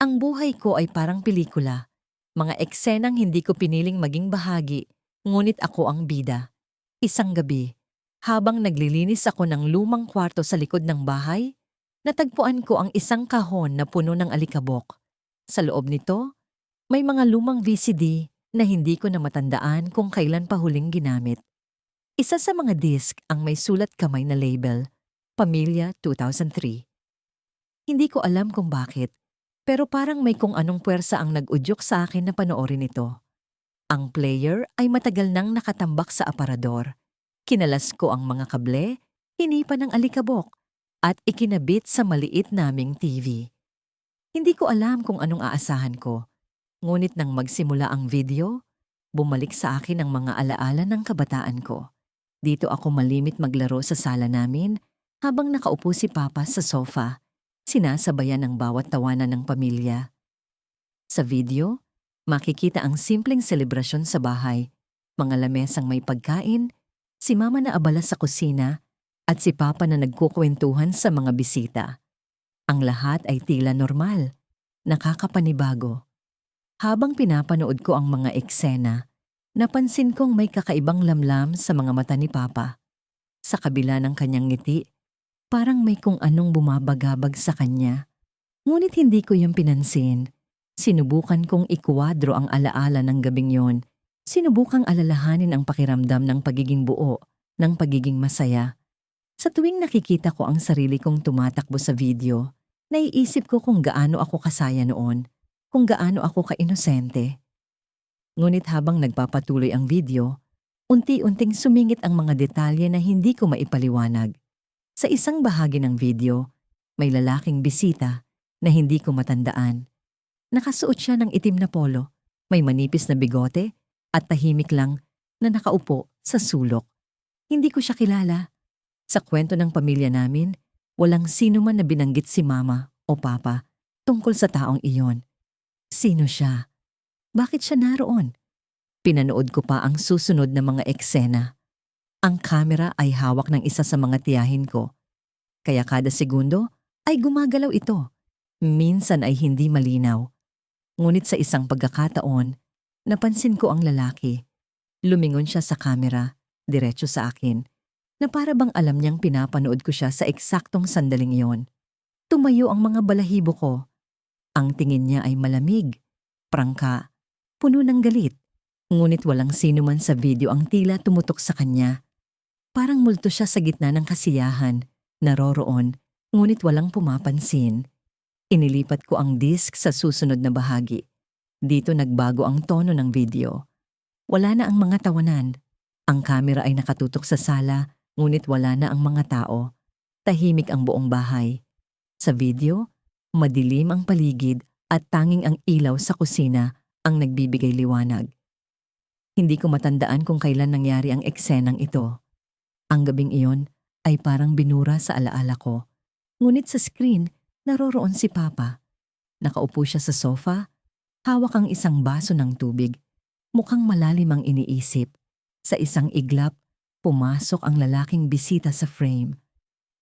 Ang buhay ko ay parang pelikula. Mga eksenang hindi ko piniling maging bahagi, ngunit ako ang bida. Isang gabi, habang naglilinis ako ng lumang kwarto sa likod ng bahay, natagpuan ko ang isang kahon na puno ng alikabok. Sa loob nito, may mga lumang VCD na hindi ko na matandaan kung kailan pa huling ginamit. Isa sa mga disc ang may sulat kamay na label, Pamilya 2003. Hindi ko alam kung bakit, pero parang may kung anong puwersa ang nag-udyok sa akin na panoorin ito. Ang player ay matagal nang nakatambak sa aparador. Kinalas ko ang mga kable, hinipan ng alikabok, at ikinabit sa maliit naming TV. Hindi ko alam kung anong aasahan ko, ngunit nang magsimula ang video, bumalik sa akin ang mga alaala ng kabataan ko. Dito ako malimit maglaro sa sala namin habang nakaupo si Papa sa sofa, sinasabayan ng bawat tawanan ng pamilya. Sa video, makikita ang simpleng selebrasyon sa bahay, mga lamesang may pagkain, si Mama na abala sa kusina, at si Papa na nagkukwentuhan sa mga bisita. Ang lahat ay tila normal, nakakapanibago. Habang pinapanood ko ang mga eksena, napansin kong may kakaibang lamlam sa mga mata ni Papa. Sa kabila ng kanyang ngiti, parang may kung anong bumabagabag sa kanya. Ngunit hindi ko yung pinansin. Sinubukan kong ikwadro ang alaala ng gabing yon. Sinubukang alalahanin ang pakiramdam ng pagiging buo, ng pagiging masaya. Sa tuwing nakikita ko ang sarili kong tumatakbo sa video, naiisip ko kung gaano ako kasaya noon, kung gaano ako kainosente. Ngunit habang nagpapatuloy ang video, unti-unting sumingit ang mga detalye na hindi ko maipaliwanag. Sa isang bahagi ng video, may lalaking bisita na hindi ko matandaan. Nakasuot siya ng itim na polo, may manipis na bigote at tahimik lang na nakaupo sa sulok. Hindi ko siya kilala. Sa kwento ng pamilya namin, walang sino man na binanggit si Mama o Papa tungkol sa taong iyon. Sino siya? Bakit siya naroon? Pinanood ko pa ang susunod na mga eksena. Ang kamera ay hawak ng isa sa mga tiyahin ko. Kaya kada segundo ay gumagalaw ito. Minsan ay hindi malinaw. Ngunit sa isang pagkakataon, napansin ko ang lalaki. Lumingon siya sa kamera, diretso sa akin, na para bang alam niyang pinapanood ko siya sa eksaktong sandaling iyon. Tumayo ang mga balahibo ko. Ang tingin niya ay malamig, prangka, puno ng galit. Ngunit walang sino man sa video ang tila tumutok sa kanya. Parang multo siya sa gitna ng kasiyahan, naroroon, ngunit walang pumapansin. Inilipat ko ang disc sa susunod na bahagi. Dito nagbago ang tono ng video. Wala na ang mga tawanan. Ang kamera ay nakatutok sa sala, ngunit wala na ang mga tao. Tahimik ang buong bahay. Sa video, madilim ang paligid at tanging ang ilaw sa kusina ang nagbibigay liwanag. Hindi ko matandaan kung kailan nangyari ang eksenang ito. Ang gabing iyon ay parang binura sa alaala ko. Ngunit sa screen, naroroon si Papa. Nakaupo siya sa sofa, hawak ang isang baso ng tubig. Mukhang malalim ang iniisip. Sa isang iglap, pumasok ang lalaking bisita sa frame.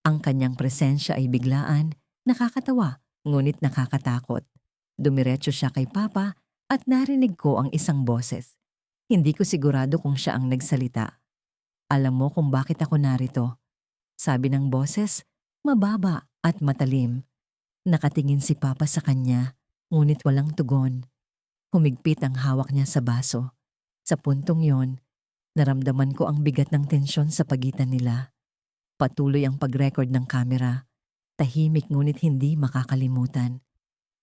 Ang kanyang presensya ay biglaan, nakakatawa, ngunit nakakatakot. Dumiretso siya kay Papa at narinig ko ang isang boses. Hindi ko sigurado kung siya ang nagsalita. Alam mo kung bakit ako narito? Sabi ng boses, mababa at matalim. Nakatingin si Papa sa kanya, ngunit walang tugon. Humigpit ang hawak niya sa baso. Sa puntong yon, naramdaman ko ang bigat ng tensyon sa pagitan nila. Patuloy ang pag-record ng kamera. Tahimik ngunit hindi makakalimutan.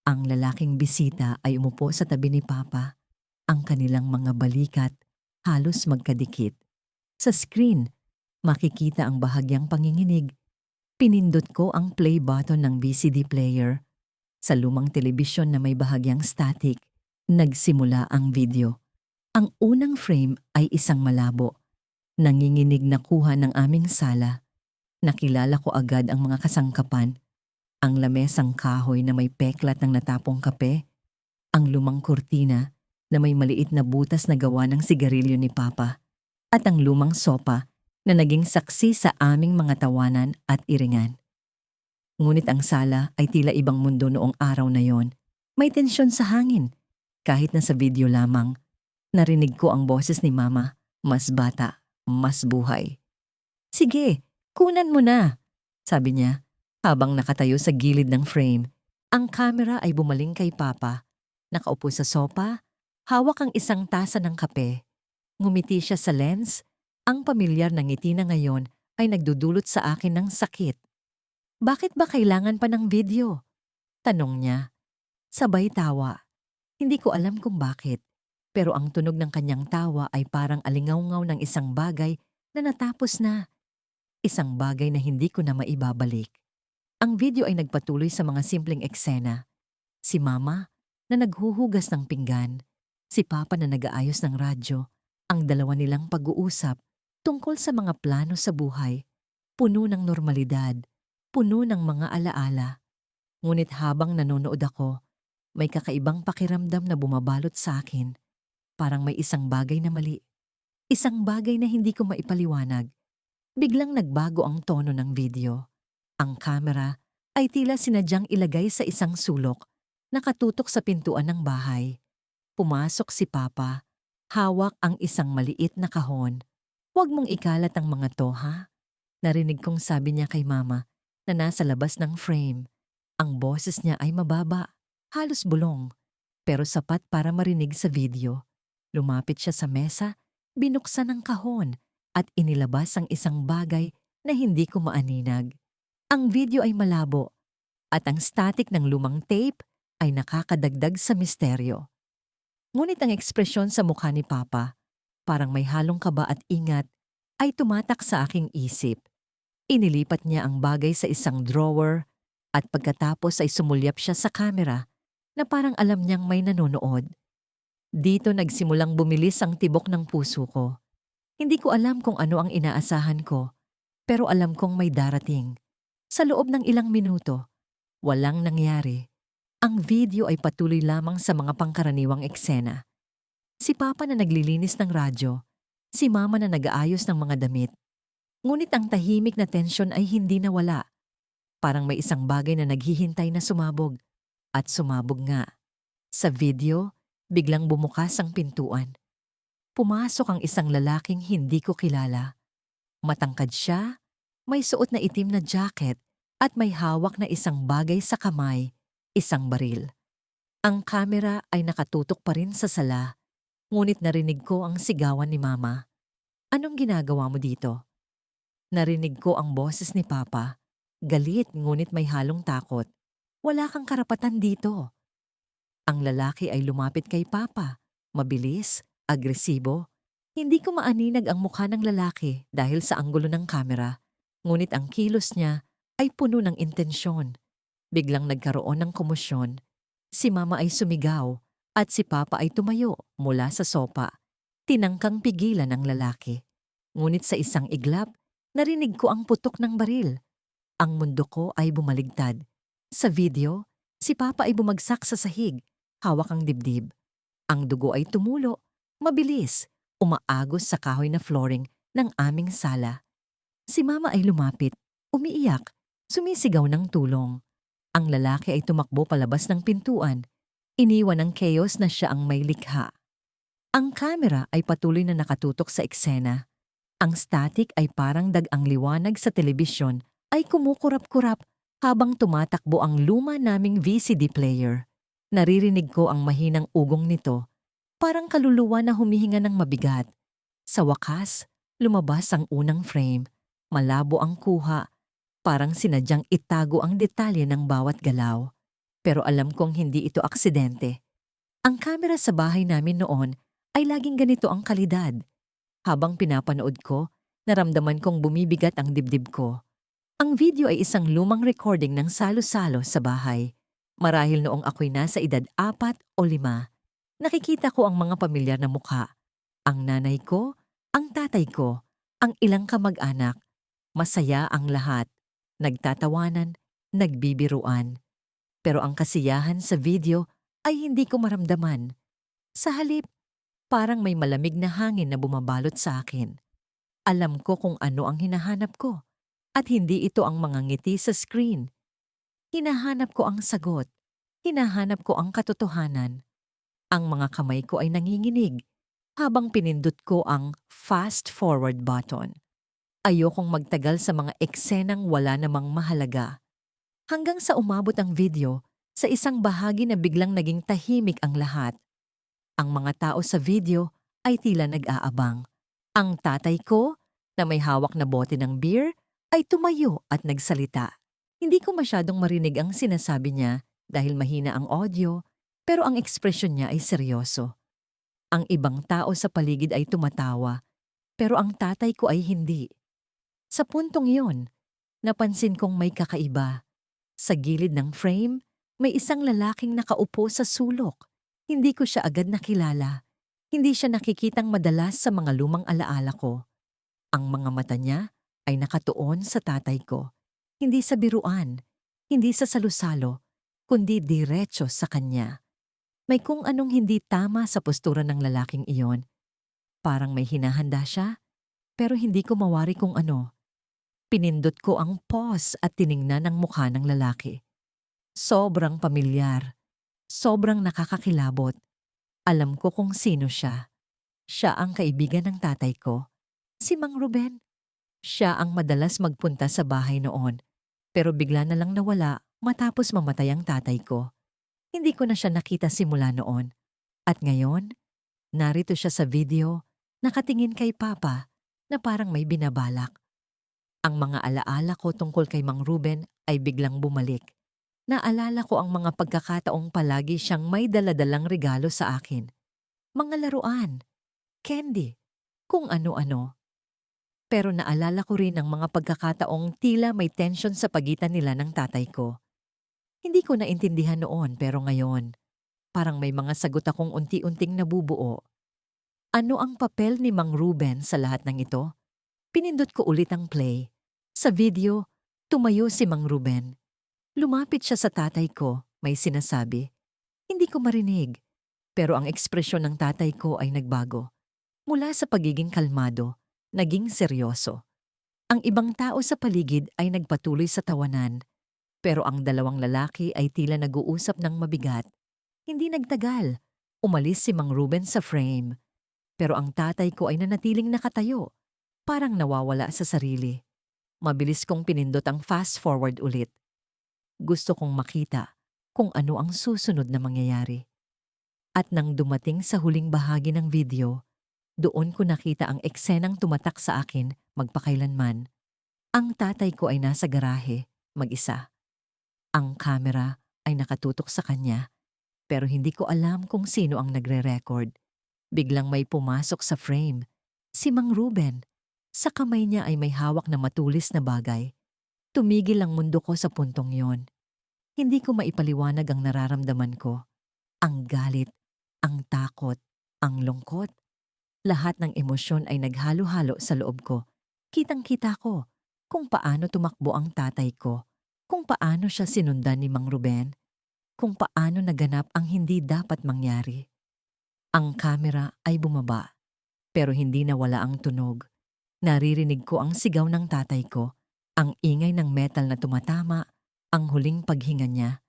Ang lalaking bisita ay umupo sa tabi ni Papa. Ang kanilang mga balikat halos magkadikit. Sa screen, makikita ang bahagyang panginginig. Pinindot ko ang play button ng VCD player. Sa lumang telebisyon na may bahagyang static, nagsimula ang video. Ang unang frame ay isang malabo. Nanginginig na kuha ng aming sala. Nakilala ko agad ang mga kasangkapan. Ang lamesang kahoy na may peklat ng natapong kape. Ang lumang kurtina na may maliit na butas na gawa ng sigarilyo ni Papa. At ang lumang sopa na naging saksi sa aming mga tawanan at iringan. Ngunit ang sala ay tila ibang mundo noong araw na yon. May tensyon sa hangin. Kahit na sa video lamang, narinig ko ang boses ni Mama. Mas bata, mas buhay. Sige, kunan mo na, sabi niya. Habang nakatayo sa gilid ng frame, ang camera ay bumaling kay Papa. Nakaupo sa sopa, hawak ang isang tasa ng kape. Ngumiti siya sa lens. Ang pamilyar na ngiti na ngayon ay nagdudulot sa akin ng sakit. Bakit ba kailangan pa ng video? Tanong niya. Sabay tawa. Hindi ko alam kung bakit, pero ang tunog ng kanyang tawa ay parang alingawngaw ng isang bagay na natapos na. Isang bagay na hindi ko na maibabalik. Ang video ay nagpatuloy sa mga simpleng eksena. Si Mama na naghuhugas ng pinggan, si Papa na nag-aayos ng radyo, ang dalawa nilang pag-uusap tungkol sa mga plano sa buhay, puno ng normalidad, puno ng mga alaala. Ngunit habang nanonood ako, may kakaibang pakiramdam na bumabalot sa akin. Parang may isang bagay na mali. Isang bagay na hindi ko maipaliwanag. Biglang nagbago ang tono ng video. Ang camera ay tila sinadyang ilagay sa isang sulok, nakatutok sa pintuan ng bahay. Pumasok si Papa, hawak ang isang maliit na kahon. Huwag mong ikalat ang mga to, ha? Narinig kong sabi niya kay Mama na nasa labas ng frame. Ang boses niya ay mababa, halos bulong, pero sapat para marinig sa video. Lumapit siya sa mesa, binuksan ang kahon at inilabas ang isang bagay na hindi ko maaninag. Ang video ay malabo at ang static ng lumang tape ay nakakadagdag sa misteryo. Ngunit ang ekspresyon sa mukha ni Papa, parang may halong kaba at ingat, ay tumatak sa aking isip. Inilipat niya ang bagay sa isang drawer at pagkatapos ay sumulyap siya sa camera na parang alam niyang may nanonood. Dito nagsimulang bumilis ang tibok ng puso ko. Hindi ko alam kung ano ang inaasahan ko, pero alam kong may darating. Sa loob ng ilang minuto, walang nangyari. Ang video ay patuloy lamang sa mga pangkaraniwang eksena. Si Papa na naglilinis ng radyo, si Mama na nag-aayos ng mga damit. Ngunit ang tahimik na tensyon ay hindi nawala. Parang may isang bagay na naghihintay na sumabog. At sumabog nga. Sa video, biglang bumukas ang pintuan. Pumasok ang isang lalaking hindi ko kilala. Matangkad siya, may suot na itim na jacket at may hawak na isang bagay sa kamay, isang baril. Ang kamera ay nakatutok pa rin sa sala, ngunit narinig ko ang sigawan ni Mama. Anong ginagawa mo dito? Narinig ko ang boses ni Papa. Galit ngunit may halong takot. Wala kang karapatan dito. Ang lalaki ay lumapit kay Papa. Mabilis, agresibo. Hindi ko maaninag ang mukha ng lalaki dahil sa anggulo ng kamera. Ngunit ang kilos niya ay puno ng intensyon. Biglang nagkaroon ng komosyon. Si Mama ay sumigaw at si Papa ay tumayo mula sa sopa. Tinangkang pigilan ng lalaki. Ngunit sa isang iglap, narinig ko ang putok ng baril. Ang mundo ko ay bumaligtad. Sa video, si Papa ay bumagsak sa sahig, hawak ang dibdib. Ang dugo ay tumulo, mabilis, umaagos sa kahoy na flooring ng aming sala. Si Mama ay lumapit, umiiyak, sumisigaw ng tulong. Ang lalaki ay tumakbo palabas ng pintuan. Iniwan ng chaos na siya ang may likha. Ang kamera ay patuloy na nakatutok sa eksena. Ang static ay parang dagang liwanag sa telebisyon ay kumukurap-kurap habang tumatakbo ang luma naming VCD player. Naririnig ko ang mahinang ugong nito, parang kaluluwa na humihinga ng mabigat. Sa wakas, lumabas ang unang frame. Malabo ang kuha, parang sinadyang itago ang detalye ng bawat galaw. Pero alam kong hindi ito aksidente. Ang kamera sa bahay namin noon ay laging ganito ang kalidad. Habang pinapanood ko, naramdaman kong bumibigat ang dibdib ko. Ang video ay isang lumang recording ng salo-salo sa bahay. Marahil noong ako'y nasa edad 4 o 5. Nakikita ko ang mga pamilyar na mukha. Ang nanay ko, ang tatay ko, ang ilang kamag-anak. Masaya ang lahat. Nagtatawanan, nagbibiruan. Pero ang kasiyahan sa video ay hindi ko maramdaman. Sa halip, parang may malamig na hangin na bumabalot sa akin. Alam ko kung ano ang hinahanap ko. At hindi ito ang mga ngiti sa screen. Hinahanap ko ang sagot. Hinahanap ko ang katotohanan. Ang mga kamay ko ay nanginginig habang pinindot ko ang fast forward button. Ayokong magtagal sa mga eksenang wala namang mahalaga. Hanggang sa umabot ang video sa isang bahagi na biglang naging tahimik ang lahat. Ang mga tao sa video ay tila nag-aabang. Ang tatay ko, na may hawak na bote ng beer, ay tumayo at nagsalita. Hindi ko masyadong marinig ang sinasabi niya dahil mahina ang audio, pero ang ekspresyon niya ay seryoso. Ang ibang tao sa paligid ay tumatawa, pero ang tatay ko ay hindi. Sa puntong iyon, napansin kong may kakaiba. Sa gilid ng frame, may isang lalaking nakaupo sa sulok. Hindi ko siya agad nakilala. Hindi siya nakikitang madalas sa mga lumang alaala ko. Ang mga mata niya ay nakatuon sa tatay ko. Hindi sa biruan, hindi sa salusalo, kundi diretso sa kanya. May kung anong hindi tama sa postura ng lalaking iyon. Parang may hinahanda siya, pero hindi ko mawari kung ano. Pinindot ko ang pause at tiningnan ang mukha ng lalaki. Sobrang pamilyar. Sobrang nakakakilabot. Alam ko kung sino siya. Siya ang kaibigan ng tatay ko. Si Mang Ruben. Siya ang madalas magpunta sa bahay noon. Pero bigla na lang nawala matapos mamatay ang tatay ko. Hindi ko na siya nakita simula noon. At ngayon, narito siya sa video, nakatingin kay Papa na parang may binabalak. Ang mga alaala ko tungkol kay Mang Ruben ay biglang bumalik. Naalala ko ang mga pagkakataong palagi siyang may daladalang regalo sa akin. Mga laruan, candy, kung ano-ano. Pero naalala ko rin ang mga pagkakataong tila may tension sa pagitan nila ng tatay ko. Hindi ko naintindihan noon pero ngayon, parang may mga sagot akong unti-unting nabubuo. Ano ang papel ni Mang Ruben sa lahat ng ito? Pinindot ko ulit ang play. Sa video, tumayo si Mang Ruben. Lumapit siya sa tatay ko, may sinasabi. Hindi ko marinig, pero ang ekspresyon ng tatay ko ay nagbago. Mula sa pagiging kalmado, naging seryoso. Ang ibang tao sa paligid ay nagpatuloy sa tawanan, pero ang dalawang lalaki ay tila nag-uusap ng mabigat. Hindi nagtagal. Umalis si Mang Ruben sa frame, pero ang tatay ko ay nanatiling nakatayo, parang nawawala sa sarili. Mabilis kong pinindot ang fast forward ulit. Gusto kong makita kung ano ang susunod na mangyayari. At nang dumating sa huling bahagi ng video, doon ko nakita ang eksenang tumatak sa akin magpakailanman. Ang tatay ko ay nasa garahe, mag-isa. Ang kamera ay nakatutok sa kanya, pero hindi ko alam kung sino ang nagre-record. Biglang may pumasok sa frame. Si Mang Ruben. Sa kamay niya ay may hawak na matulis na bagay. Tumigil ang mundo ko sa puntong yon. Hindi ko maipaliwanag ang nararamdaman ko. Ang galit, ang takot, ang lungkot. Lahat ng emosyon ay naghalo-halo sa loob ko. Kitang-kita ko kung paano tumakbo ang tatay ko, kung paano siya sinundan ni Mang Ruben, kung paano naganap ang hindi dapat mangyari. Ang kamera ay bumaba, pero hindi nawala ang tunog. Naririnig ko ang sigaw ng tatay ko, ang ingay ng metal na tumatama, ang huling paghinga niya.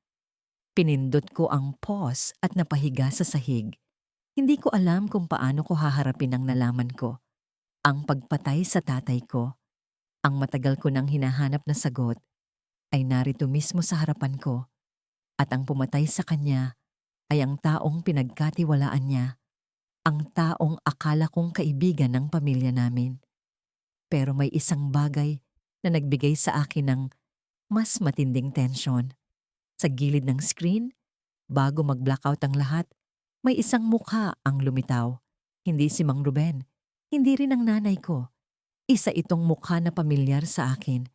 Pinindot ko ang pause at napahiga sa sahig. Hindi ko alam kung paano ko haharapin ang nalaman ko. Ang pagpatay sa tatay ko, ang matagal ko nang hinahanap na sagot, ay narito mismo sa harapan ko. At ang pumatay sa kanya ay ang taong pinagkatiwalaan niya, ang taong akala kong kaibigan ng pamilya namin. Pero may isang bagay na nagbigay sa akin ng mas matinding tensyon. Sa gilid ng screen, bago mag-blackout ang lahat, may isang mukha ang lumitaw. Hindi si Mang Ruben, hindi rin ang nanay ko. Isa itong mukha na pamilyar sa akin.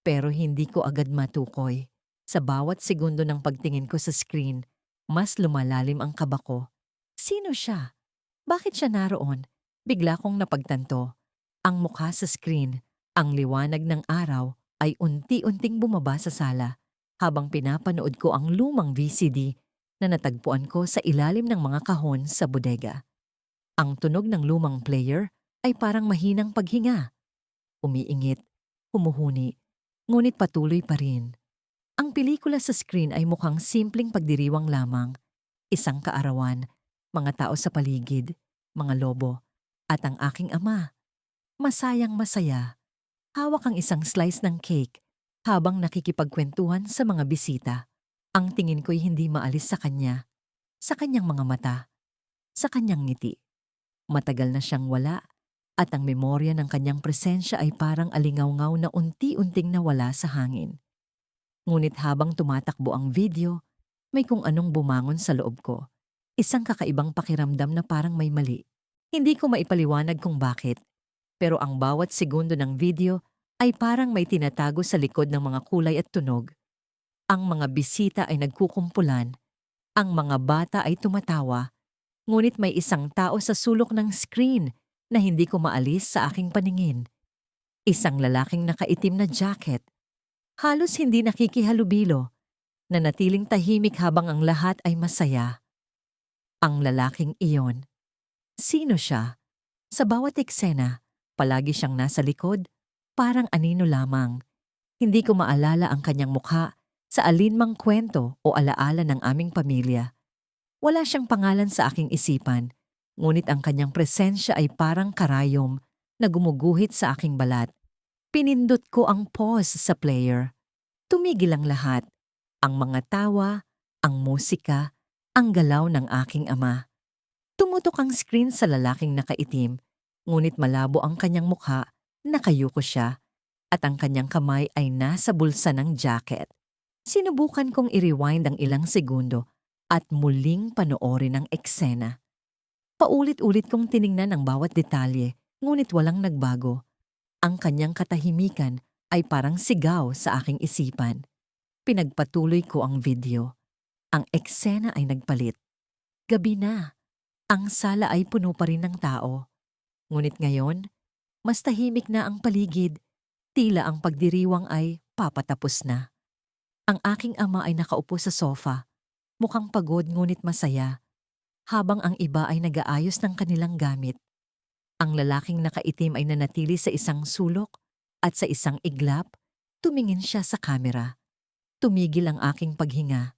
Pero hindi ko agad matukoy. Sa bawat segundo ng pagtingin ko sa screen, mas lumalalim ang kaba ko. Sino siya? Bakit siya naroon? Bigla kong napagtanto. Ang mukha sa screen, ang liwanag ng araw ay unti-unting bumaba sa sala habang pinapanood ko ang lumang VCD na natagpuan ko sa ilalim ng mga kahon sa bodega. Ang tunog ng lumang player ay parang mahinang paghinga. Umiingit, humuhuni, ngunit patuloy pa rin. Ang pelikula sa screen ay mukhang simpleng pagdiriwang lamang. Isang kaarawan, mga tao sa paligid, mga lobo, at ang aking ama. Masayang masaya. Hawak ang isang slice ng cake habang nakikipagkwentuhan sa mga bisita. Ang tingin ko'y hindi maalis sa kanya, sa kanyang mga mata, sa kanyang ngiti. Matagal na siyang wala at ang memorya ng kanyang presensya ay parang alingawngaw na unti-unting nawala sa hangin. Ngunit habang tumatakbo ang video, may kung anong bumangon sa loob ko. Isang kakaibang pakiramdam na parang may mali. Hindi ko maipaliwanag kung bakit, pero ang bawat segundo ng video ay parang may tinatago sa likod ng mga kulay at tunog. Ang mga bisita ay nagkukumpulan, ang mga bata ay tumatawa, ngunit may isang tao sa sulok ng screen na hindi ko maalis sa aking paningin. Isang lalaking nakaitim na jacket, halos hindi nakikihalubilo, nanatiling tahimik habang ang lahat ay masaya. Ang lalaking iyon. Sino siya? Sa bawat eksena, palagi siyang nasa likod, parang anino lamang. Hindi ko maalala ang kanyang mukha sa alinmang kwento o alaala ng aming pamilya. Wala siyang pangalan sa aking isipan, ngunit ang kanyang presensya ay parang karayom na gumuguhit sa aking balat. Pinindot ko ang pause sa player. Tumigil ang lahat. Ang mga tawa, ang musika, ang galaw ng aking ama. Tumutok ang screen sa lalaking nakaitim, ngunit malabo ang kanyang mukha, nakayuko siya, at ang kanyang kamay ay nasa bulsa ng jacket. Sinubukan kong i-rewind ang ilang segundo at muling panoorin ang eksena. Paulit-ulit kong tiningnan ang bawat detalye, ngunit walang nagbago. Ang kanyang katahimikan ay parang sigaw sa aking isipan. Pinagpatuloy ko ang video. Ang eksena ay nagpalit. Gabi na. Ang sala ay puno pa rin ng tao. Ngunit ngayon, mas tahimik na ang paligid. Tila ang pagdiriwang ay papatapos na. Ang aking ama ay nakaupo sa sofa. Mukhang pagod ngunit masaya. Habang ang iba ay nag-aayos ng kanilang gamit. Ang lalaking nakaitim ay nanatili sa isang sulok at sa isang iglap, tumingin siya sa kamera. Tumigil ang aking paghinga.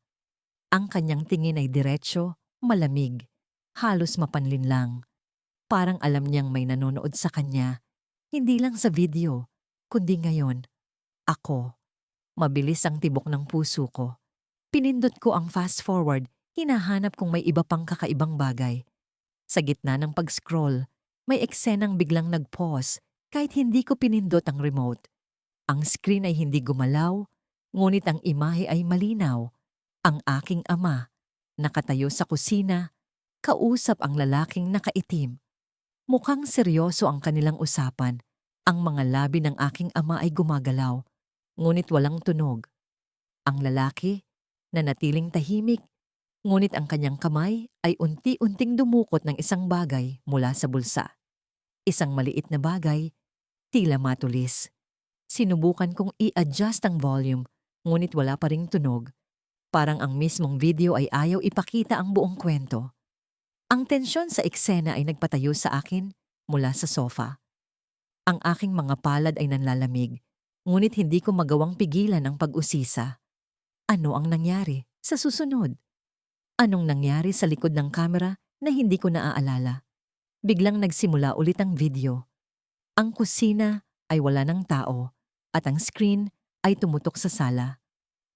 Ang kanyang tingin ay diretsyo, malamig, halos mapanlinlang. Parang alam niyang may nanonood sa kanya, hindi lang sa video, kundi ngayon. Ako. Mabilis ang tibok ng puso ko. Pinindot ko ang fast forward, hinahanap kung may iba pang kakaibang bagay. Sa gitna ng pag-scroll, may eksenang biglang nag-pause kahit hindi ko pinindot ang remote. Ang screen ay hindi gumalaw, ngunit ang imahe ay malinaw. Ang aking ama, nakatayo sa kusina, kausap ang lalaking nakaitim. Mukhang seryoso ang kanilang usapan. Ang mga labi ng aking ama ay gumagalaw, ngunit walang tunog. Ang lalaki, nanatiling tahimik, ngunit ang kanyang kamay ay unti-unting dumukot ng isang bagay mula sa bulsa. Isang maliit na bagay, tila matulis. Sinubukan kong i-adjust ang volume, ngunit wala pa ring tunog. Parang ang mismong video ay ayaw ipakita ang buong kwento. Ang tensyon sa eksena ay nagpatayo sa akin mula sa sofa. Ang aking mga palad ay nanlalamig, ngunit hindi ko magawang pigilan ang pag-usisa. Ano ang nangyari sa susunod? Anong nangyari sa likod ng kamera na hindi ko naaalala? Biglang nagsimula ulit ang video. Ang kusina ay wala ng tao at ang screen ay tumutok sa sala.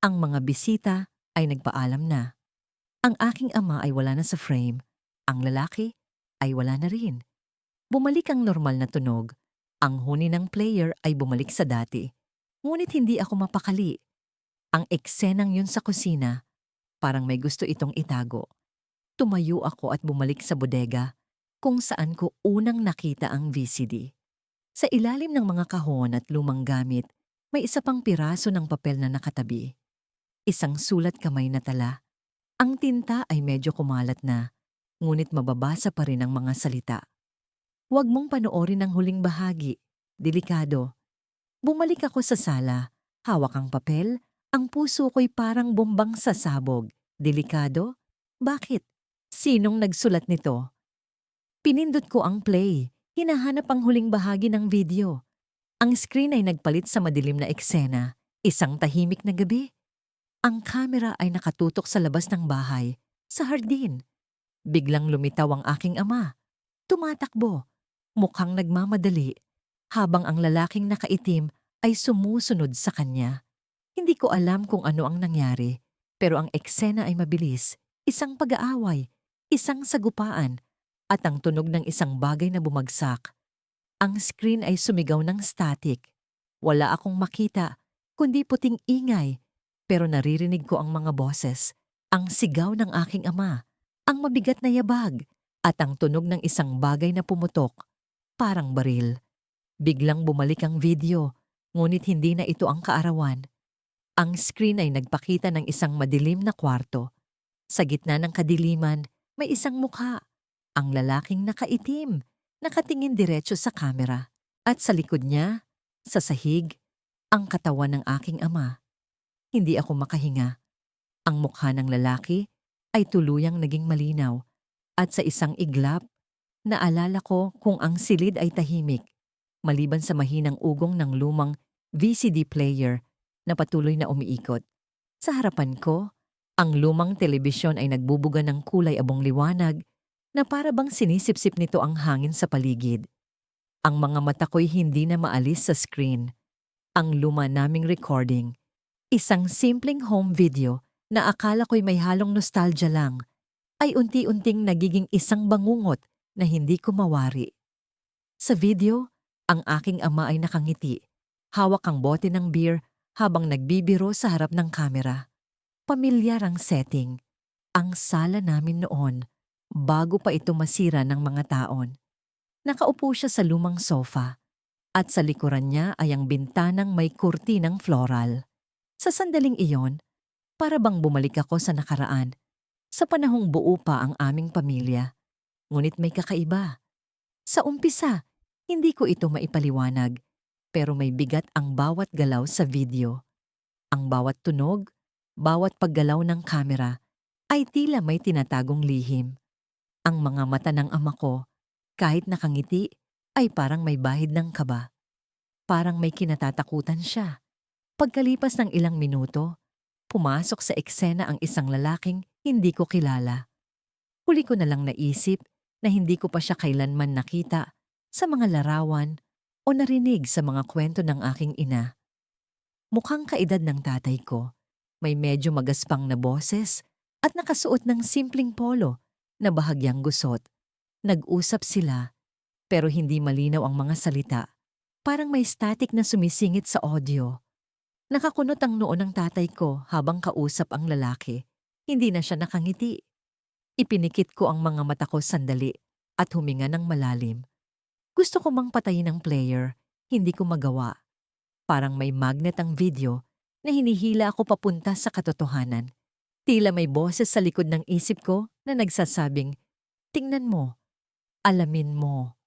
Ang mga bisita ay nagpaalam na. Ang aking ama ay wala na sa frame. Ang lalaki ay wala na rin. Bumalik ang normal na tunog. Ang huni ng player ay bumalik sa dati. Ngunit hindi ako mapakali. Ang eksenang yun sa kusina, parang may gusto itong itago. Tumayo ako at bumalik sa bodega, kung saan ko unang nakita ang VCD. Sa ilalim ng mga kahon at lumang gamit, may isa pang piraso ng papel na nakatabi. Isang sulat kamay na tala. Ang tinta ay medyo kumalat na, ngunit mababasa pa rin ang mga salita. Huwag mong panoorin ang huling bahagi. Delikado. Bumalik ako sa sala. Hawak ang papel. Ang puso ko'y parang bombang sasabog. Delikado? Bakit? Sinong nagsulat nito? Pinindot ko ang play. Hinahanap ang huling bahagi ng video. Ang screen ay nagpalit sa madilim na eksena. Isang tahimik na gabi. Ang kamera ay nakatutok sa labas ng bahay, sa hardin. Biglang lumitaw ang aking ama. Tumatakbo, mukhang nagmamadali, habang ang lalaking nakaitim ay sumusunod sa kanya. Hindi ko alam kung ano ang nangyari, pero ang eksena ay mabilis, isang pag-aaway, isang sagupaan, at ang tunog ng isang bagay na bumagsak. Ang screen ay sumigaw ng static. Wala akong makita, kundi puting ingay, pero naririnig ko ang mga boses, ang sigaw ng aking ama, ang mabigat na yabag, at ang tunog ng isang bagay na pumutok, parang baril. Biglang bumalik ang video, ngunit hindi na ito ang kaarawan. Ang screen ay nagpakita ng isang madilim na kwarto. Sa gitna ng kadiliman, may isang mukha. Ang lalaking nakaitim, nakatingin diretso sa kamera. At sa likod niya, sa sahig, ang katawan ng aking ama. Hindi ako makahinga. Ang mukha ng lalaki ay tuluyang naging malinaw. At sa isang iglap, naalala ko kung ang silid ay tahimik, maliban sa mahinang ugong ng lumang VCD player na patuloy na umiikot. Sa harapan ko, ang lumang telebisyon ay nagbubuga ng kulay abong liwanag na para bang sinisipsip nito ang hangin sa paligid. Ang mga mata ko'y hindi na maalis sa screen. Ang luma naming recording, isang simpleng home video na akala ko'y may halong nostalgia lang, ay unti-unting nagiging isang bangungot na hindi ko mawari. Sa video, ang aking ama ay nakangiti, hawak ang bote ng beer habang nagbibiro sa harap ng kamera. Pamilyar ang setting. Ang sala namin noon, bago pa ito masira ng mga taon. Nakaupo siya sa lumang sofa, at sa likuran niya ay ang bintanang may kurtinang floral. Sa sandaling iyon, para bang bumalik ako sa nakaraan, sa panahong buo pa ang aming pamilya. Ngunit may kakaiba. Sa umpisa, hindi ko ito maipaliwanag, pero may bigat ang bawat galaw sa video. Ang bawat tunog, bawat paggalaw ng kamera, ay tila may tinatagong lihim. Ang mga mata ng ama ko, kahit nakangiti, ay parang may bahid ng kaba. Parang may kinatatakutan siya. Pagkalipas ng ilang minuto, pumasok sa eksena ang isang lalaking hindi ko kilala. Huli ko na lang naisip na hindi ko pa siya kailanman nakita sa mga larawan o narinig sa mga kwento ng aking ina. Mukhang kaedad ng tatay ko, may medyo magaspang na boses at nakasuot ng simpleng polo na bahagyang gusot. Nag-usap sila, pero hindi malinaw ang mga salita. Parang may static na sumisingit sa audio. Nakakunot ang noo ng tatay ko habang kausap ang lalaki. Hindi na siya nakangiti. Ipinikit ko ang mga mata ko sandali at huminga ng malalim. Gusto ko mang patayin ang player, hindi ko magawa. Parang may magnet ang video na hinihila ako papunta sa katotohanan. Tila may boses sa likod ng isip ko na nagsasabing, "Tingnan mo, alamin mo."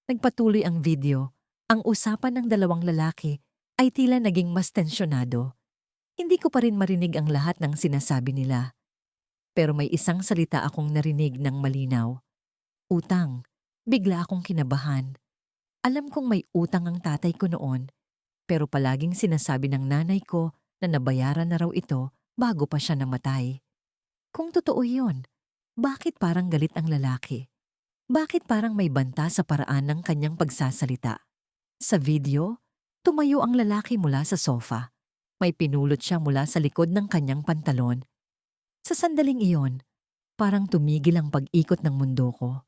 Nagpatuloy ang video. Ang usapan ng dalawang lalaki ay tila naging mas tensyonado. Hindi ko pa rin marinig ang lahat ng sinasabi nila. Pero may isang salita akong narinig ng malinaw. Utang. Bigla akong kinabahan. Alam kong may utang ang tatay ko noon, pero palaging sinasabi ng nanay ko na nabayaran na raw ito bago pa siya namatay. Kung totoo yun, bakit parang galit ang lalaki? Bakit parang may banta sa paraan ng kanyang pagsasalita? Sa video, tumayo ang lalaki mula sa sofa. May pinulot siya mula sa likod ng kanyang pantalon. Sa sandaling iyon, parang tumigil ang pag-ikot ng mundo ko.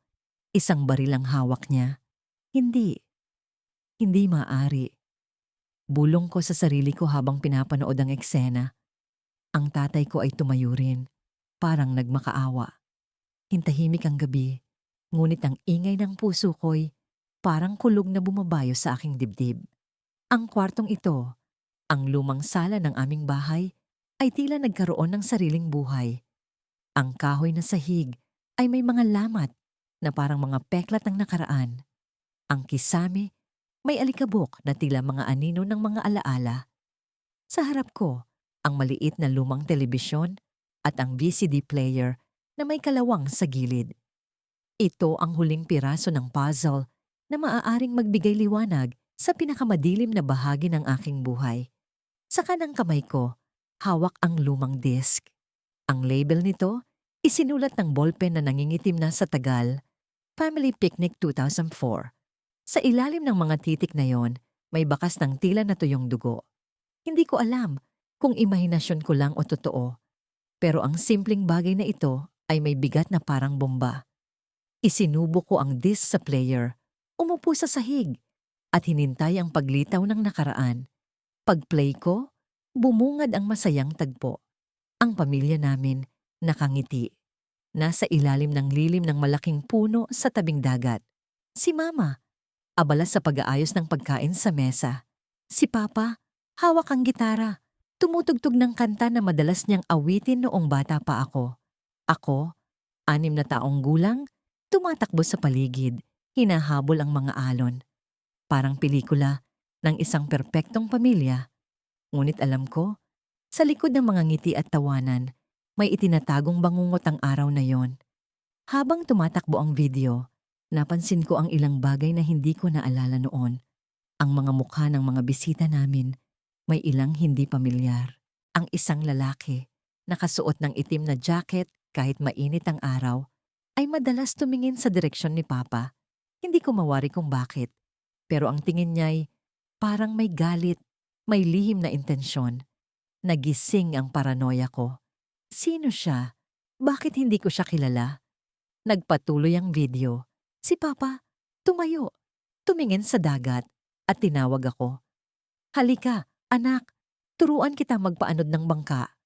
Isang baril ang hawak niya. Hindi maaari. Bulong ko sa sarili ko habang pinapanood ang eksena. Ang tatay ko ay tumayo rin, parang nagmakaawa. Hintahimik ang gabi, ngunit ang ingay ng puso ko'y parang kulog na bumabayo sa aking dibdib. Ang kwartong ito, ang lumang sala ng aming bahay, ay tila nagkaroon ng sariling buhay. Ang kahoy na sahig ay may mga lamat na parang mga peklat ng nakaraan. Ang kisame, may alikabok na tila mga anino ng mga alaala. Sa harap ko, ang maliit na lumang telebisyon at ang VCD player na may kalawang sa gilid. Ito ang huling piraso ng puzzle na maaaring magbigay liwanag sa pinakamadilim na bahagi ng aking buhay. Sa kanang kamay ko, Hawak ang lumang disk. Ang label nito, isinulat ng ballpen na nangingitim na sa tagal, Family Picnic 2004. Sa ilalim ng mga titik na yon, may bakas ng tila na tuyong dugo. Hindi ko alam kung imahinasyon ko lang o totoo, pero ang simpleng bagay na ito ay may bigat na parang bomba. Isinubo ko ang disc sa player, umupo sa sahig, at hinintay ang paglitaw ng nakaraan. Pag-play ko, bumungad ang masayang tagpo. Ang pamilya namin nakangiti. Nasa ilalim ng lilim ng malaking puno sa tabing dagat. Si Mama, abala sa pag-aayos ng pagkain sa mesa. Si Papa, hawak ang gitara. Tumutugtog ng kanta na madalas niyang awitin noong bata pa ako. Ako, 6 na taong gulang, tumatakbo sa paligid, hinahabol ang mga alon. Parang pelikula ng isang perpektong pamilya. Ngunit alam ko, sa likod ng mga ngiti at tawanan, may itinatagong bangungot ang araw na yon. Habang tumatakbo ang video, napansin ko ang ilang bagay na hindi ko naalala noon. Ang mga mukha ng mga bisita namin, may ilang hindi pamilyar. Ang isang lalaki, nakasuot ng itim na jacket kahit mainit ang araw, ay madalas tumingin sa direksyon ni Papa. Hindi ko mawari kung bakit, pero ang tingin niya'y parang may galit, may lihim na intensyon. Nagising ang paranoia ko. Sino siya? Bakit hindi ko siya kilala? Nagpatuloy ang video. Si Papa, tumayo, tumingin sa dagat, at tinawag ako. Halika, anak, turuan kita magpaanod ng bangka.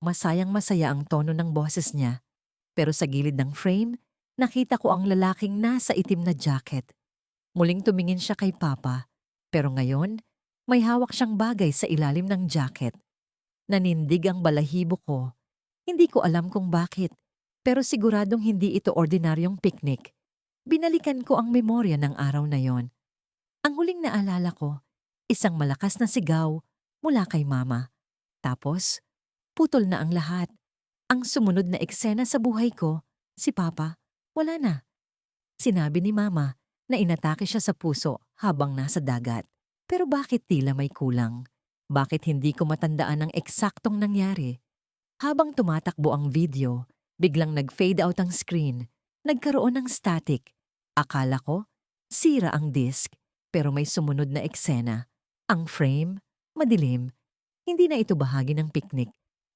Masayang-masaya ang tono ng boses niya, pero sa gilid ng frame, nakita ko ang lalaking nasa itim na jacket. Muling tumingin siya kay Papa, pero ngayon, may hawak siyang bagay sa ilalim ng jacket. Nanindig ang balahibo ko. Hindi ko alam kung bakit, pero siguradong hindi ito ordinaryong picnic. Binalikan ko ang memorya ng araw na yon. Ang huling naalala ko, isang malakas na sigaw mula kay Mama. Tapos, putol na ang lahat. Ang sumunod na eksena sa buhay ko, si Papa, wala na. Sinabi ni Mama na inatake siya sa puso habang nasa dagat. Pero bakit tila may kulang? Bakit hindi ko matandaan ang eksaktong nangyari? Habang tumatakbo ang video, biglang nag-fade out ang screen. Nagkaroon ng static. Akala ko, sira ang disc, pero may sumunod na eksena. Ang frame, madilim. Hindi na ito bahagi ng picnic.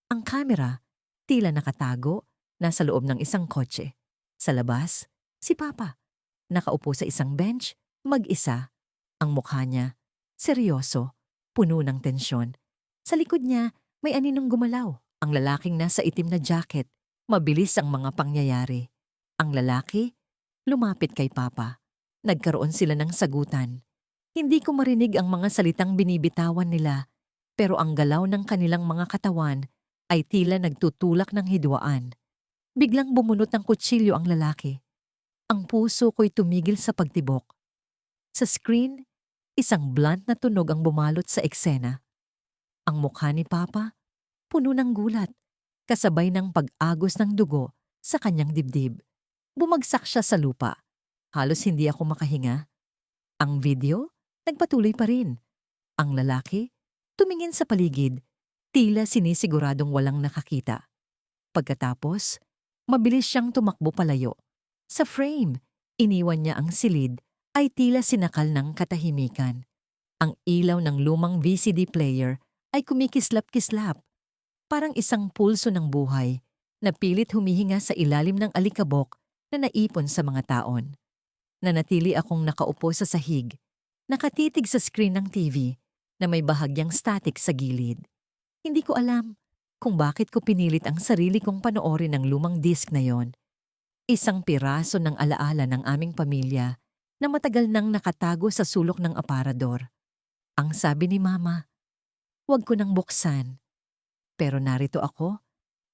Ang camera, tila nakatago, nasa loob ng isang kotse. Sa labas, si Papa. Nakaupo sa isang bench, mag-isa. Ang mukha niya, seryoso, puno ng tensyon. Sa likod niya, may aninong gumalaw. Ang lalaking nasa itim na jacket. Mabilis ang mga pangyayari. Ang lalaki, lumapit kay Papa. Nagkaroon sila ng sagutan. Hindi ko marinig ang mga salitang binibitawan nila, pero ang galaw ng kanilang mga katawan ay tila nagtutulak ng hidwaan. Biglang bumunot ng kutsilyo ang lalaki. Ang puso ko'y tumigil sa pagtibok. Sa screen, isang blunt na tunog ang bumalot sa eksena. Ang mukha ni Papa, puno ng gulat, kasabay ng pag-agos ng dugo sa kanyang dibdib. Bumagsak siya sa lupa. Halos hindi ako makahinga. Ang video, nagpatuloy pa rin. Ang lalaki, tumingin sa paligid, tila sinisiguradong walang nakakita. Pagkatapos, mabilis siyang tumakbo palayo. Sa frame, iniwan niya ang silid ay tila sinakal ng katahimikan. Ang ilaw ng lumang VCD player ay kumikislap-kislap. Parang isang pulso ng buhay na pilit humihinga sa ilalim ng alikabok na naipon sa mga taon. Nanatili akong nakaupo sa sahig, nakatitig sa screen ng TV na may bahagyang static sa gilid. Hindi ko alam kung bakit ko pinilit ang sarili kong panoorin ang lumang disc na yon. Isang piraso ng alaala ng aming pamilya na matagal nang nakatago sa sulok ng aparador. Ang sabi ni Mama, huwag ko nang buksan. Pero narito ako,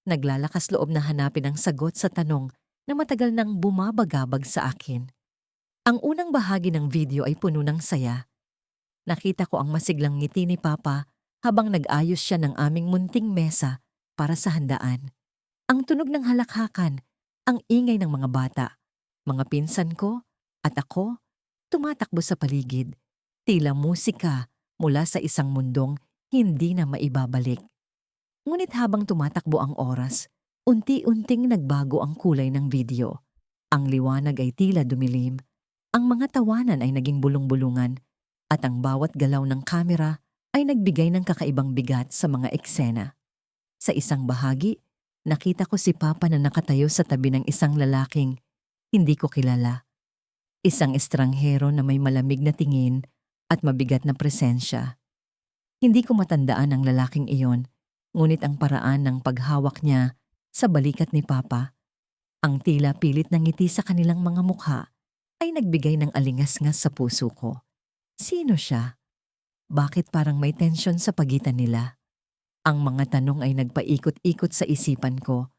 naglalakas loob na hanapin ang sagot sa tanong na matagal nang bumabagabag sa akin. Ang unang bahagi ng video ay puno ng saya. Nakita ko ang masiglang ngiti ni Papa habang nag-ayos siya ng aming munting mesa para sa handaan. Ang tunog ng halakhakan, ang ingay ng mga bata, mga pinsan ko at ako, tumatakbo sa paligid. Tila musika mula sa isang mundong hindi na maibabalik. Ngunit habang tumatakbo ang oras, unti-unting nagbago ang kulay ng video. Ang liwanag ay tila dumilim, ang mga tawanan ay naging bulong-bulungan, at ang bawat galaw ng kamera ay nagbigay ng kakaibang bigat sa mga eksena. Sa isang bahagi, nakita ko si Papa na nakatayo sa tabi ng isang lalaking hindi ko kilala. Isang estranghero na may malamig na tingin at mabigat na presensya. Hindi ko matandaan ang lalaking iyon, ngunit ang paraan ng paghawak niya sa balikat ni Papa, ang tila pilit ng ngiti sa kanilang mga mukha, ay nagbigay ng alingas-ngas sa puso ko. Sino siya? Bakit parang may tensyon sa pagitan nila? Ang mga tanong ay nagpaikot-ikot sa isipan ko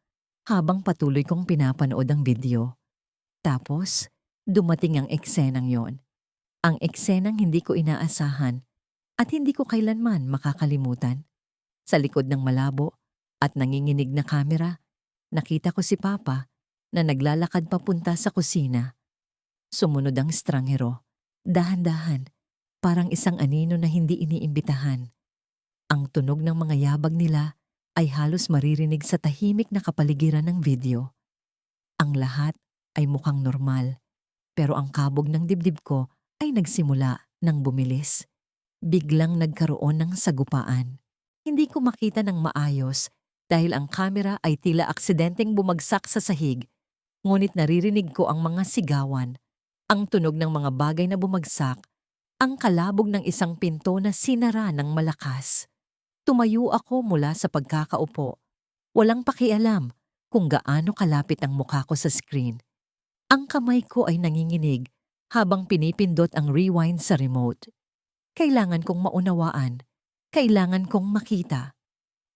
habang patuloy kong pinapanood ang video. Tapos, dumating ang eksenang yon. Ang eksenang hindi ko inaasahan at hindi ko kailanman makakalimutan. Sa likod ng malabo at nanginginig na kamera, nakita ko si Papa na naglalakad papunta sa kusina. Sumunod ang estranghero, dahan-dahan, parang isang anino na hindi iniimbitahan. Ang tunog ng mga yabag nila ay halos maririnig sa tahimik na kapaligiran ng video. Ang lahat ay mukhang normal, pero ang kabog ng dibdib ko ay nagsimula ng bumilis. Biglang nagkaroon ng sagupaan. Hindi ko makita ng maayos dahil ang kamera ay tila aksidenteng bumagsak sa sahig, ngunit naririnig ko ang mga sigawan, ang tunog ng mga bagay na bumagsak, ang kalabog ng isang pinto na sinara ng malakas. Tumayo ako mula sa pagkakaupo. Walang pakialam kung gaano kalapit ang mukha ko sa screen. Ang kamay ko ay nanginginig habang pinipindot ang rewind sa remote. Kailangan kong maunawaan. Kailangan kong makita.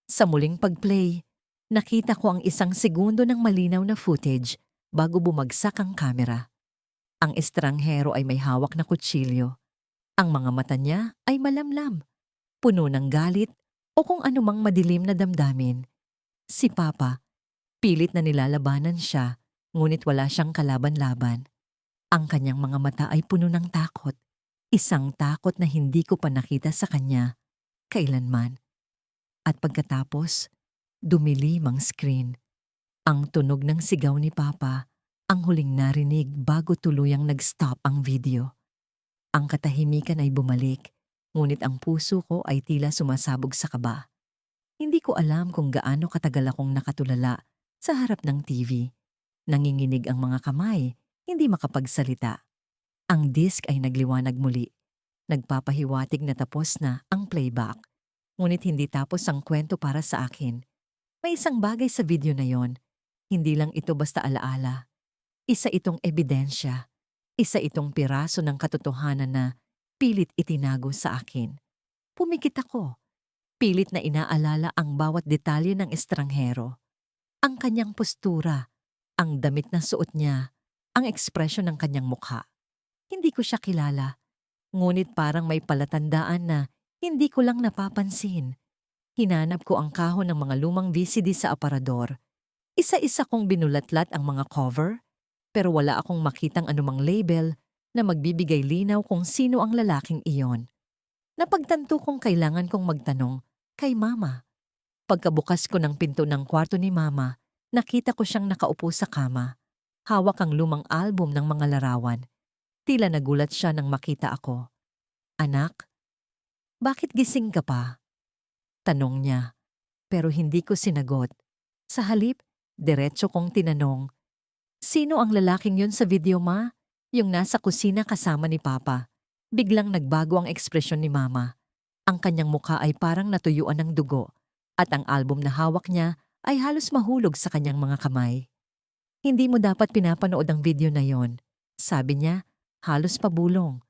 Sa muling pag-play, nakita ko ang 1 segundo ng malinaw na footage bago bumagsak ang kamera. Ang estranghero ay may hawak na kutsilyo. Ang mga mata niya ay malamlam, puno ng galit o kung anumang madilim na damdamin. Si Papa, pilit na nilalabanan siya, ngunit wala siyang kalaban-laban. Ang kanyang mga mata ay puno ng takot. Isang takot na hindi ko pa nakita sa kanya kailanman. At pagkatapos, dumilim ang screen. Ang tunog ng sigaw ni Papa, ang huling narinig bago tuluyang nag-stop ang video. Ang katahimikan ay bumalik, ngunit ang puso ko ay tila sumasabog sa kaba. Hindi ko alam kung gaano katagal akong nakatulala sa harap ng TV. Nanginginig ang mga kamay, hindi makapagsalita. Ang disk ay nagliwanag muli. Nagpapahiwatig na tapos na ang playback. Ngunit hindi tapos ang kwento para sa akin. May isang bagay sa video na yon. Hindi lang ito basta alaala. Isa itong ebidensya. Isa itong piraso ng katotohanan na pilit itinago sa akin. Pumikit ako. Pilit na inaalala ang bawat detalye ng estranghero. Ang kanyang postura, ang damit na suot niya, ang ekspresyon ng kanyang mukha. Hindi ko siya kilala, ngunit parang may palatandaan na hindi ko lang napapansin. Hinanap ko ang kahon ng mga lumang VCD sa aparador. Isa-isa kong binulatlat ang mga cover, pero wala akong makitang anumang label na magbibigay linaw kung sino ang lalaking iyon. Napagtanto kong kailangan kong magtanong kay Mama. Pagkabukas ko ng pinto ng kwarto ni Mama, nakita ko siyang nakaupo sa kama. Hawak ang lumang album ng mga larawan. Tila nagulat siya nang makita ako. "Anak, bakit gising ka pa?" Tanong niya, pero hindi ko sinagot. Sa halip, diretso kong tinanong, "Sino ang lalaking yun sa video, Ma?" Yung nasa kusina kasama ni Papa. Biglang nagbago ang ekspresyon ni Mama. Ang kanyang mukha ay parang natuyuan ng dugo at ang album na hawak niya ay halos mahulog sa kanyang mga kamay. "Hindi mo dapat pinapanood ang video na yon," sabi niya, halos pabulong.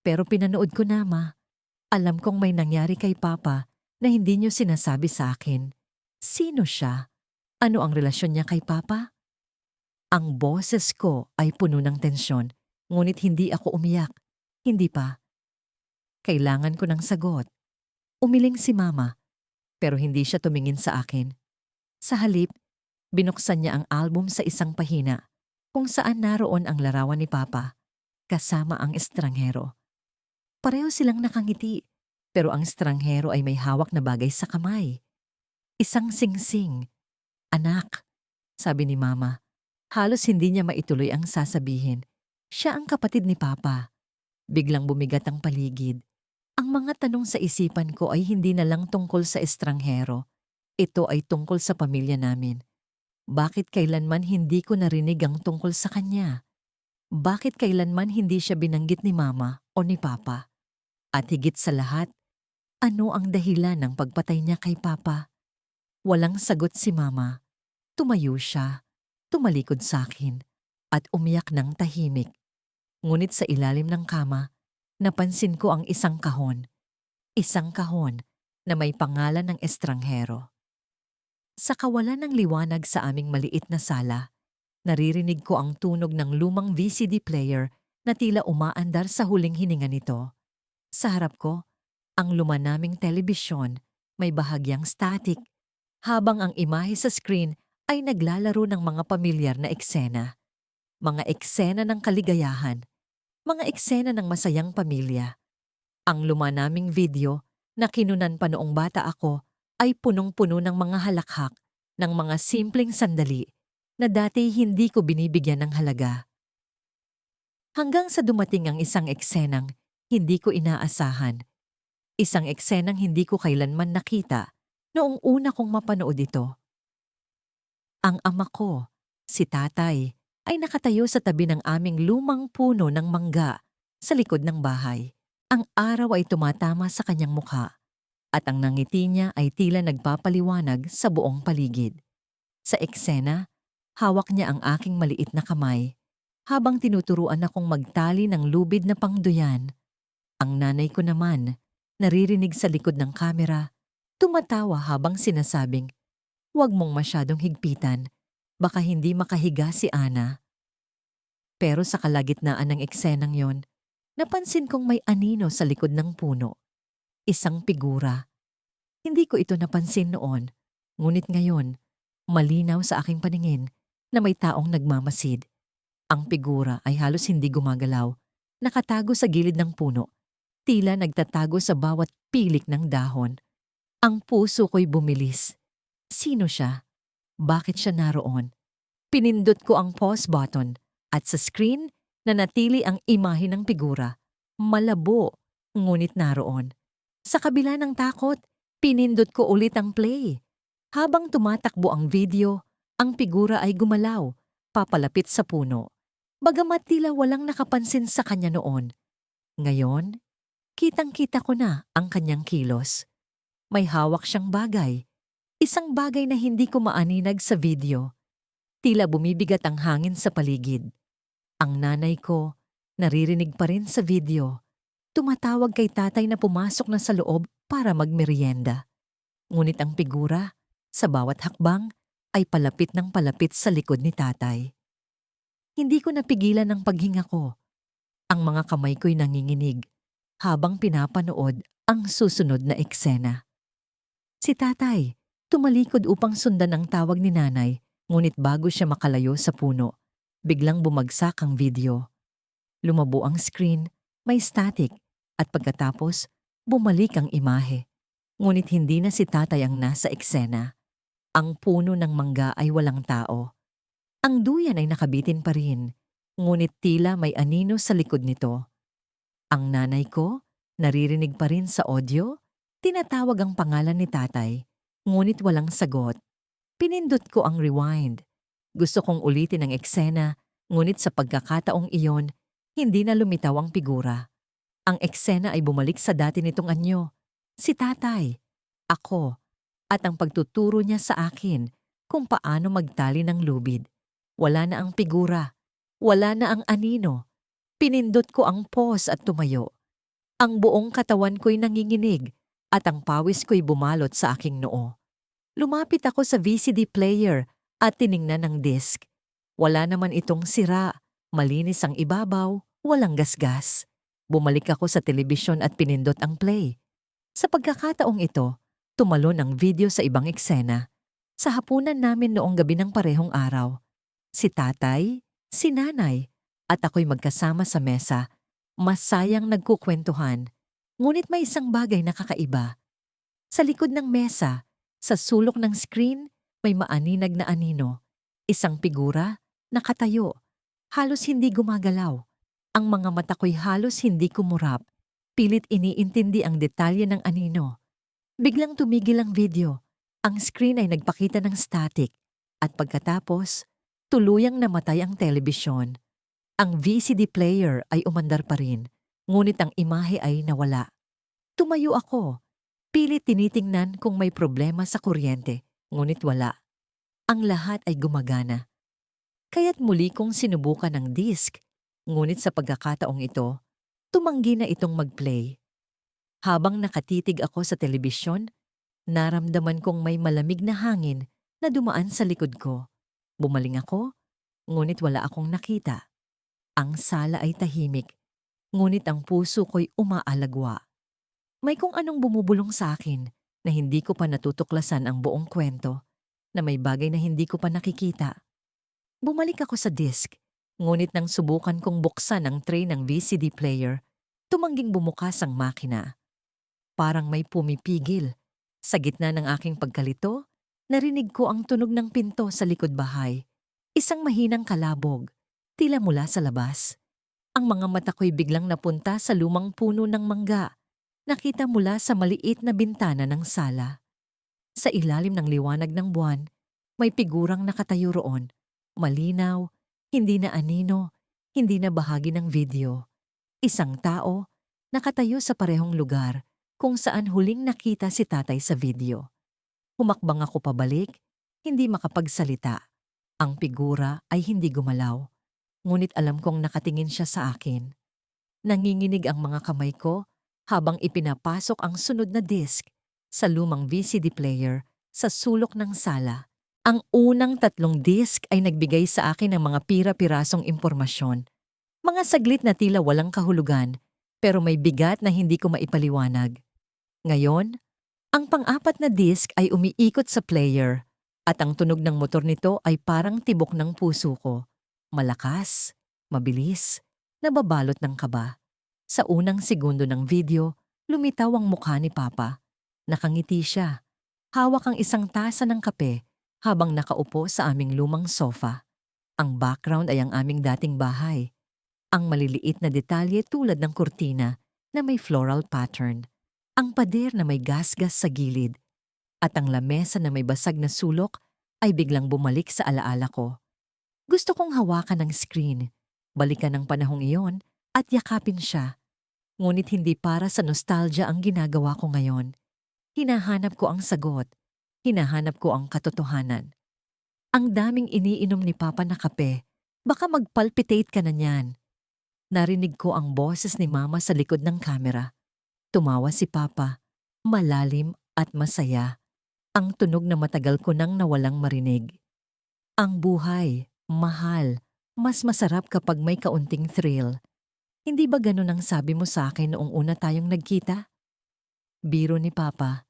Pero pinanood ko na, Ma. Alam kong may nangyari kay Papa na hindi niyo sinasabi sa akin. Sino siya? Ano ang relasyon niya kay Papa? Ang boses ko ay puno ng tensyon, ngunit hindi ako umiyak. Hindi pa. Kailangan ko ng sagot. Umiling si Mama, pero hindi siya tumingin sa akin. Sa halip, binuksan niya ang album sa isang pahina, kung saan naroon ang larawan ni Papa, kasama ang estranghero. Pareho silang nakangiti, pero ang estranghero ay may hawak na bagay sa kamay. Isang singsing. Anak, sabi ni Mama. Halos hindi niya maituloy ang sasabihin. Siya ang kapatid ni Papa. Biglang bumigat ang paligid. Ang mga tanong sa isipan ko ay hindi na lang tungkol sa estranghero. Ito ay tungkol sa pamilya namin. Bakit kailanman hindi ko narinig ang tungkol sa kanya? Bakit kailanman hindi siya binanggit ni Mama o ni Papa? At higit sa lahat, ano ang dahilan ng pagpatay niya kay Papa? Walang sagot si Mama. Tumayo siya, tumalikod sa akin, at umiyak ng tahimik. Ngunit sa ilalim ng kama, napansin ko ang isang kahon. Isang kahon na may pangalan ng estranghero. Sa kawalan ng liwanag sa aming maliit na sala, naririnig ko ang tunog ng lumang VCD player na tila umaandar sa huling hininga nito. Sa harap ko, ang luma naming telebisyon may bahagyang static, habang ang imahe sa screen ay naglalaro ng mga pamilyar na eksena. Mga eksena ng kaligayahan, mga eksena ng masayang pamilya. Ang luma naming video na kinunan pa noong bata ako ay punong-puno ng mga halakhak, ng mga simpleng sandali na dati hindi ko binibigyan ng halaga. Hanggang sa dumating ang isang eksenang hindi ko inaasahan. Isang eksenang hindi ko kailanman nakita noong una kong mapanood ito. Ang ama ko, si Tatay, ay nakatayo sa tabi ng aming lumang puno ng mangga sa likod ng bahay. Ang araw ay tumatama sa kanyang mukha at ang nangiti niya ay tila nagpapaliwanag sa buong paligid. Sa eksena, hawak niya ang aking maliit na kamay habang tinuturuan akong magtali ng lubid na pangduyan. Ang nanay ko naman, naririnig sa likod ng kamera, tumatawa habang sinasabing, "Huwag mong masyadong higpitan, baka hindi makahiga si Ana." Pero sa kalagitnaan ng eksenang yon, napansin kong may anino sa likod ng puno. Isang figura. Hindi ko ito napansin noon, ngunit ngayon, malinaw sa aking paningin na may taong nagmamasid. Ang figura ay halos hindi gumagalaw, nakatago sa gilid ng puno, tila nagtatago sa bawat pilik ng dahon. Ang puso ko'y bumilis. Sino siya? Bakit siya naroon? Pinindot ko ang pause button at sa screen nanatili ang imahe ng figura. Malabo, ngunit naroon. Sa kabila ng takot, pinindot ko ulit ang play. Habang tumatakbo ang video, ang figura ay gumalaw, papalapit sa puno. Bagamat tila walang nakapansin sa kanya noon. Ngayon, kitang-kita ko na ang kanyang kilos. May hawak siyang bagay. Isang bagay na hindi ko maaninag sa video. Tila bumibigat ang hangin sa paligid. Ang nanay ko, naririnig pa rin sa video. Tumatawag kay tatay na pumasok na sa loob para magmerienda. Ngunit ang figura, sa bawat hakbang, ay palapit ng palapit sa likod ni tatay. Hindi ko napigilan ang paghinga ko. Ang mga kamay ko'y nanginginig habang pinapanood ang susunod na eksena. Si tatay, tumalikod upang sundan ang tawag ni nanay, ngunit bago siya makalayo sa puno, biglang bumagsak ang video. Lumabo ang screen, may static, at pagkatapos, bumalik ang imahe. Ngunit hindi na si tatay ang nasa eksena. Ang puno ng mangga ay walang tao. Ang duyan ay nakabitin pa rin, ngunit tila may anino sa likod nito. Ang nanay ko, naririnig pa rin sa audio, tinatawag ang pangalan ni tatay, ngunit walang sagot. Pinindot ko ang rewind. Gusto kong ulitin ang eksena, ngunit sa pagkakataong iyon, hindi na lumitaw ang figura. Ang eksena ay bumalik sa dati nitong anyo. Si tatay, ako, at ang pagtuturo niya sa akin kung paano magtali ng lubid. Wala na ang figura, wala na ang anino. Pinindot ko ang pause at tumayo. Ang buong katawan ko'y nanginginig at ang pawis ko'y bumalot sa aking noo. Lumapit ako sa VCD player at tiningnan ang disc. Wala naman itong sira, malinis ang ibabaw, walang gasgas. Bumalik ako sa telebisyon at pinindot ang play. Sa pagkakataong ito, tumalon ang video sa ibang eksena. Sa hapunan namin noong gabi ng parehong araw. Si tatay, si nanay, at ako'y magkasama sa mesa. Masayang nagkukwentuhan, ngunit may isang bagay na kakaiba. Sa likod ng mesa, Sa sulok ng screen, may maaninag na anino. Isang figura, nakatayo. Halos hindi gumagalaw. Ang mga mata ko'y halos hindi kumurap. Pilit iniintindi ang detalye ng anino. Biglang tumigil ang video. Ang screen ay nagpakita ng static. At pagkatapos, tuluyang namatay ang telebisyon. Ang VCD player ay umandar pa rin, ngunit ang imahe ay nawala. Tumayo ako. Pilit tinitingnan kung may problema sa kuryente, ngunit wala. Ang lahat ay gumagana. Kaya't muli kong sinubukan ang disk, ngunit sa pagkakataong ito, tumanggi na itong mag-play. Habang nakatitig ako sa telebisyon, naramdaman kong may malamig na hangin na dumaan sa likod ko. Bumaling ako, ngunit wala akong nakita. Ang sala ay tahimik, ngunit ang puso ko'y umaalagwa. May kung anong bumubulong sa akin na hindi ko pa natutuklasan ang buong kwento, na may bagay na hindi ko pa nakikita. Bumalik ako sa disk, ngunit nang subukan kong buksan ang tray ng VCD player, tumangging bumukas ang makina. Parang may pumipigil. Sa gitna ng aking pagkalito, narinig ko ang tunog ng pinto sa likod bahay. Isang mahinang kalabog, tila mula sa labas. Ang mga mata ko'y biglang napunta sa lumang puno ng mangga. Nakita mula sa maliit na bintana ng sala. Sa ilalim ng liwanag ng buwan, may figurang nakatayo roon. Malinaw, hindi na anino, hindi na bahagi ng video. Isang tao, nakatayo sa parehong lugar kung saan huling nakita si tatay sa video. Humakbang ako pabalik, hindi makapagsalita. Ang figura ay hindi gumalaw, ngunit alam kong nakatingin siya sa akin. Nanginginig ang mga kamay ko habang ipinapasok ang sunod na disk sa lumang VCD player sa sulok ng sala. Ang unang 3 disk ay nagbigay sa akin ng mga pira-pirasong impormasyon. Mga saglit na tila walang kahulugan, pero may bigat na hindi ko maipaliwanag. Ngayon, ang pang-4 na disk ay umiikot sa player at ang tunog ng motor nito ay parang tibok ng puso ko. Malakas, mabilis, nababalot ng kaba. Sa unang segundo ng video, lumitaw ang mukha ni Papa. Nakangiti siya. Hawak ang isang tasa ng kape habang nakaupo sa aming lumang sofa. Ang background ay ang aming dating bahay. Ang maliliit na detalye tulad ng kurtina na may floral pattern. Ang pader na may gasgas sa gilid. At ang lamesa na may basag na sulok ay biglang bumalik sa alaala ko. Gusto kong hawakan ang screen, balikan ang panahong iyon at yakapin siya. Ngunit hindi para sa nostalgia ang ginagawa ko ngayon. Hinahanap ko ang sagot. Hinahanap ko ang katotohanan. Ang daming iniinom ni Papa na kape. Baka magpalpitate ka na niyan. Narinig ko ang boses ni Mama sa likod ng kamera. Tumawa si Papa, malalim at masaya. Ang tunog na matagal ko nang nawalang marinig. Ang buhay, mahal, mas masarap kapag may kaunting thrill. Hindi ba ganun ang sabi mo sa akin noong una tayong nagkita? Biro ni Papa,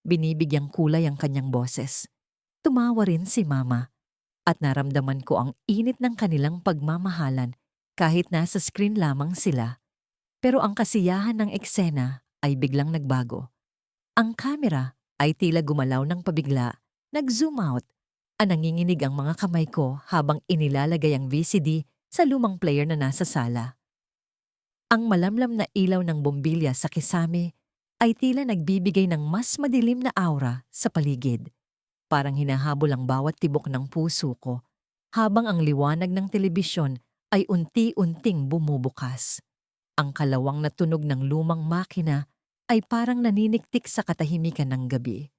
binibigyang kulay ang kanyang boses. Tumawa rin si Mama at naramdaman ko ang init ng kanilang pagmamahalan kahit nasa screen lamang sila. Pero ang kasiyahan ng eksena ay biglang nagbago. Ang kamera ay tila gumalaw ng pabigla, nag-zoom out. Nanginginig ang mga kamay ko habang inilalagay ang VCD sa lumang player na nasa sala. Ang malamlam na ilaw ng bombilya sa kisame ay tila nagbibigay ng mas madilim na aura sa paligid. Parang hinahabol ang bawat tibok ng puso ko habang ang liwanag ng telebisyon ay unti-unting bumubukas. Ang kalawang na tunog ng lumang makina ay parang naniniktik sa katahimikan ng gabi.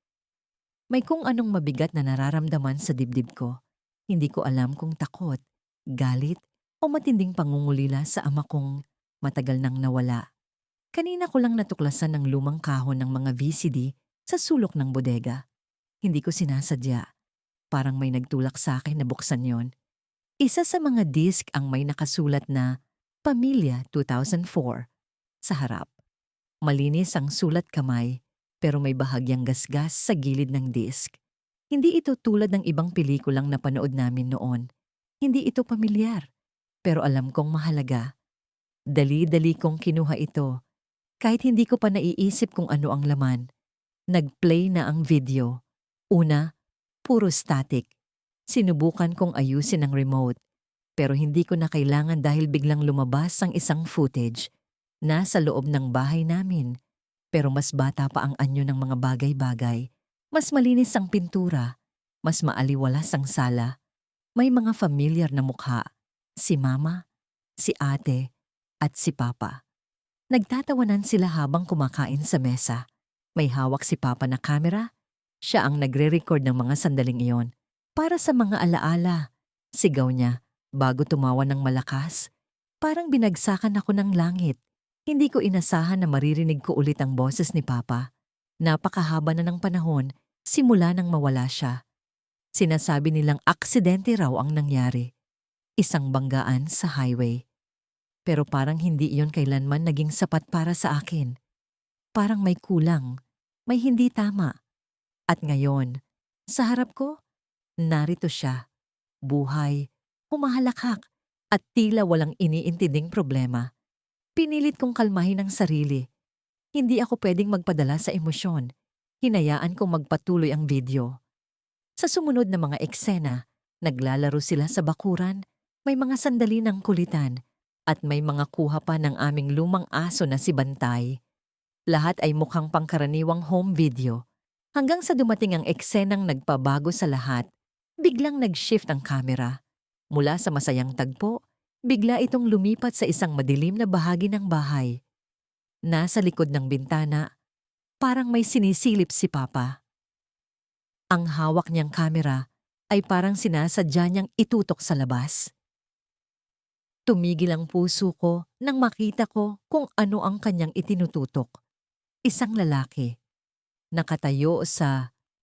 May kung anong mabigat na nararamdaman sa dibdib ko. Hindi ko alam kung takot, galit, o matinding pangungulila sa ama kong matagal nang nawala. Kanina ko lang natuklasan ng lumang kahon ng mga VCD sa sulok ng bodega. Hindi ko sinasadya. Parang may nagtulak sa akin na buksan yon. Isa sa mga disc ang may nakasulat na Pamilya 2004 sa harap. Malinis ang sulat kamay, pero may bahagyang gasgas sa gilid ng disk. Hindi ito tulad ng ibang pelikulang napanood namin noon. Hindi ito pamilyar, pero alam kong mahalaga. Dali-dali kong kinuha ito, kahit hindi ko pa naiisip kung ano ang laman. Nag-play na ang video. Una, puro static. Sinubukan kong ayusin ang remote, pero hindi ko na kailangan dahil biglang lumabas ang isang footage. Nasa loob ng bahay namin, pero mas bata pa ang anyo ng mga bagay-bagay. Mas malinis ang pintura, mas maaliwalas ang sala. May mga familiar na mukha, si mama, si ate, at si papa. Nagtatawanan sila habang kumakain sa mesa. May hawak si papa na kamera. Siya ang nagre-record ng mga sandaling iyon. Para sa mga alaala, sigaw niya bago tumawa ng malakas. Parang binagsakan ako ng langit. Hindi ko inasahan na maririnig ko ulit ang boses ni papa. Napakahaba na ng panahon, simula nang mawala siya. Sinasabi nilang aksidente raw ang nangyari. Isang banggaan sa highway. Pero parang hindi iyon kailanman naging sapat para sa akin. Parang may kulang, may hindi tama. At ngayon, sa harap ko, narito siya. Buhay, humahalakhak, at tila walang iniintinding problema. Pinilit kong kalmahin ang sarili. Hindi ako pwedeng magpadala sa emosyon. Hinayaan kong magpatuloy ang video. Sa sumunod na mga eksena, naglalaro sila sa bakuran, may mga sandali ng kulitan, at may mga kuha pa ng aming lumang aso na si Bantay. Lahat ay mukhang pangkaraniwang home video. Hanggang sa dumating ang eksenang nagpabago sa lahat, biglang nag-shift ang camera. Mula sa masayang tagpo, bigla itong lumipat sa isang madilim na bahagi ng bahay. Nasa likod ng bintana, parang may sinisilip si Papa. Ang hawak niyang kamera ay parang sinasadya niyang itutok sa labas. Tumigil ang puso ko nang makita ko kung ano ang kanyang itinututok. Isang lalaki, nakatayo sa